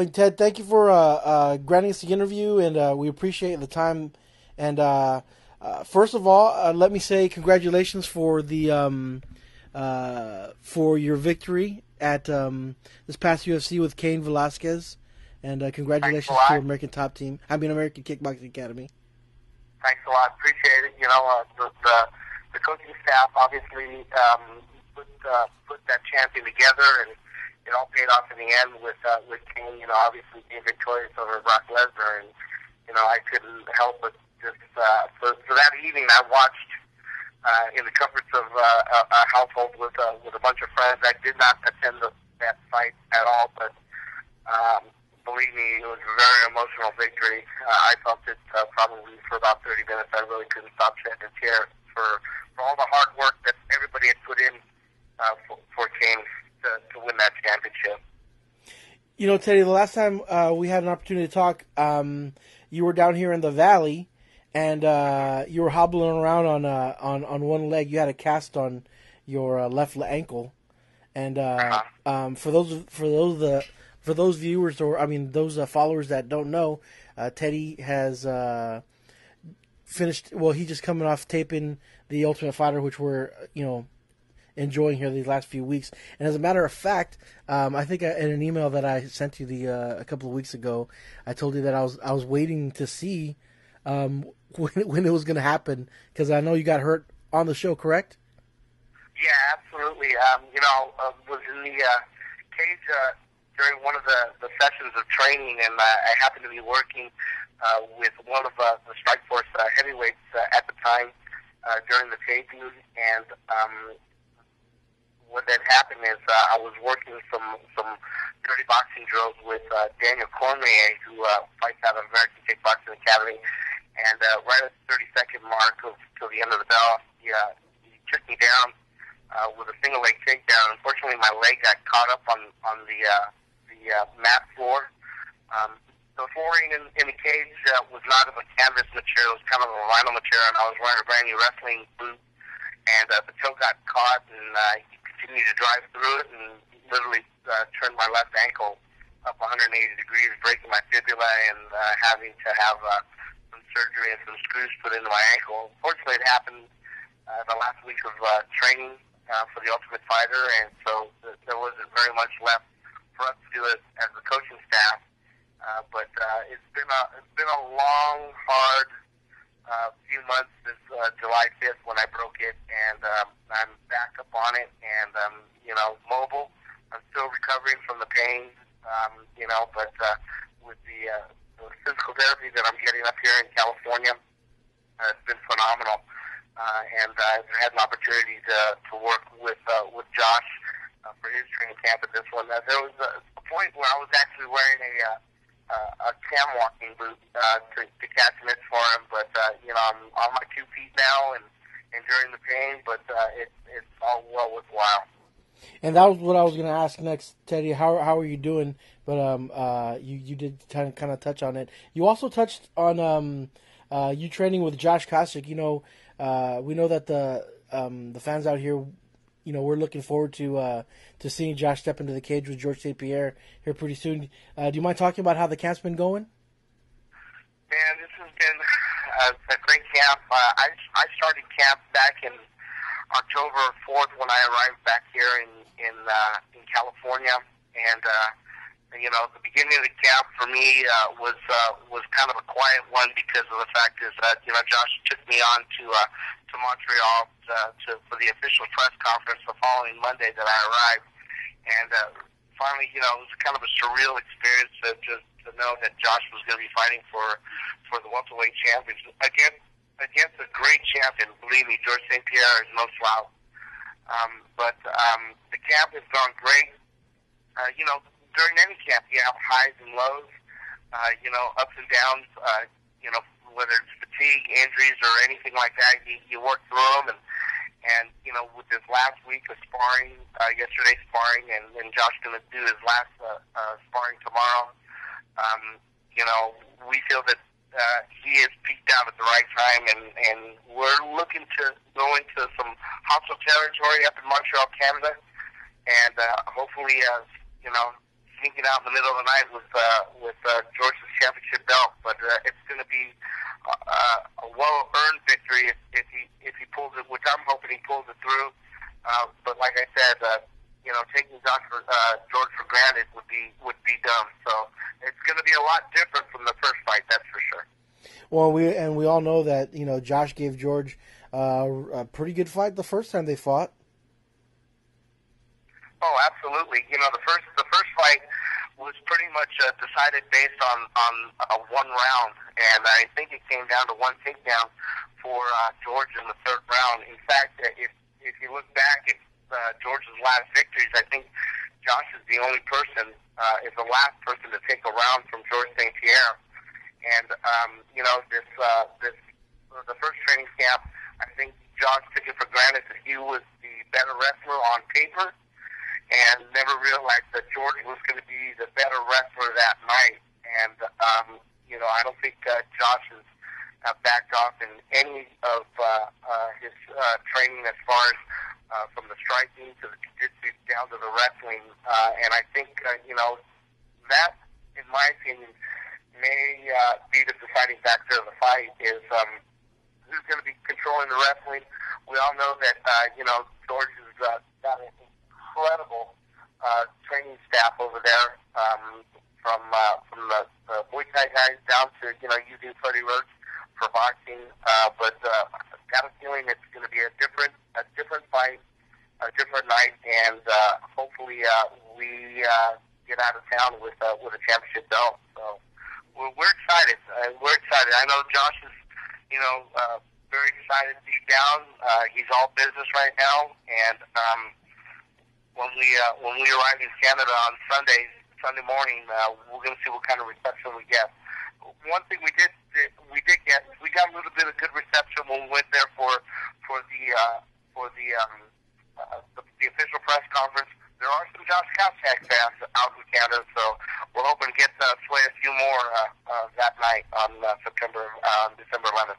Ted, thank you for granting us the interview, and we appreciate the time. And first of all, let me say congratulations for the for your victory at this past UFC with Cain Velasquez, and Thanks a congratulations to lot. your American Top Team. I mean, American Kickboxing Academy. Thanks a lot. Appreciate it. The coaching staff obviously put that champion together, and it all paid off in the end with Cain. Obviously being victorious over Brock Lesnar, and I couldn't help but just for that evening I watched in the comforts of a household with a bunch of friends. I did not attend that fight at all, but believe me, it was a very emotional victory. I felt it probably for about 30 minutes. I really couldn't stop shedding a tear for all the hard work that everybody had put in for Cain to win that championship. Teddy, the last time we had an opportunity to talk, you were down here in the valley, and you were hobbling around on one leg. You had a cast on your left ankle, and for those viewers, or those followers that don't know, Teddy has finished. Well, he just coming off taping The Ultimate Fighter, which we're enjoying here these last few weeks. And as a matter of fact, I think in an email that I sent you a couple of weeks ago, I told you that I was waiting to see when it was going to happen, because I know you got hurt on the show, correct? Yeah, absolutely. Was in the cage during one of the sessions of training, and I happened to be working with one of the Strikeforce heavyweights at the time during the taping, and what had happened is I was working some dirty boxing drills with Daniel Cormier, who fights out of American Kickboxing Academy, and right at the 30-second mark till the end of the bell, he took me down with a single leg takedown. Unfortunately, my leg got caught up on the mat floor. The flooring in the cage was not of a canvas material; it was kind of a vinyl material, and I was wearing a brand new wrestling boot, and the toe got caught, and he continued to drive through it, and literally turned my left ankle up 180 degrees, breaking my fibula, and having to have some surgery and some screws put into my ankle. Fortunately, it happened the last week of training for the Ultimate Fighter, and so there wasn't very much left for us to do as the coaching staff. But it's been a long, hard few months since July 5th when I broke it, and I'm back up on it, and mobile. I'm still recovering from the pain, but with the physical therapy that I'm getting up here in California, it's been phenomenal. And I've had an opportunity to work with Josh for his training camp at this one. There was a point where I was actually wearing a cam walking boot to catch mitts for him, but I'm on my 2 feet now and enduring the pain, but it's all well worthwhile. And that was what I was going to ask next, Teddy. How are you doing? But you did kind of touch on it. You also touched on you training with Josh Koschecks. We know that the fans out here, we're looking forward to seeing Josh step into the cage with George St. Pierre here pretty soon. Do you mind talking about how the camp's been going? Man, this has been a great camp. I started camp back in October 4th when I arrived back here in California, and the beginning of the camp for me was kind of a quiet one because of the fact is that Josh took me on to Montreal for the official press conference the following Monday that I arrived, and finally it was kind of a surreal experience to know that Josh was going to be fighting for the welterweight championship against a great champion. Believe me, George St. Pierre is no slouch. But the camp has gone great. During any camp, you have highs and lows, ups and downs, whether it's fatigue, injuries, or anything like that, you work through them. And with this last week of sparring, yesterday's sparring, and Josh going to do his last sparring tomorrow, we feel that he is peaked out at the right time, and we're looking to go into some hostile territory up in Montreal, Canada, and hopefully, sneaking out in the middle of the night with George's championship belt. But it's going to be a well-earned victory if he pulls it, which I'm hoping he pulls it through. But like I said, taking George for granted would be dumb. So it's going to be a lot different from the first fight, that's for sure. Well, we all know that Josh gave George a pretty good fight the first time they fought. Oh, absolutely. The first fight was pretty much decided based on one round, and I think it came down to one takedown for George in the third round. In fact, if you look back at George's last victories, I think Josh is the only person, is the last person to take a round from George St. Pierre. And the first training camp, I think Josh took it for granted that he was the better wrestler on paper, and never realized that George was going to be the better wrestler that night. And I don't think Josh has backed off in any of his training as far as from the striking to the jiu-jitsu down to the wrestling. And I think that, in my opinion, may be the deciding factor of the fight is who's going to be controlling the wrestling. We all know that, George has got an incredible training staff over there, from the Muay Thai guys down to, you do Freddie Roach for boxing. But I've got a feeling it's going to be a different fight, a different night, and hopefully we get out of town with a championship belt. So we're excited. We're excited. I know Josh is, very excited deep down. He's all business right now, and when we arrive in Canada on Sunday morning, we're going to see what kind of reception we get. One thing we got a little bit of good reception when we went there for the official press conference. There are some Josh Koschecks fans out in Canada, so we're hoping to get sway a few more that night on December 11th.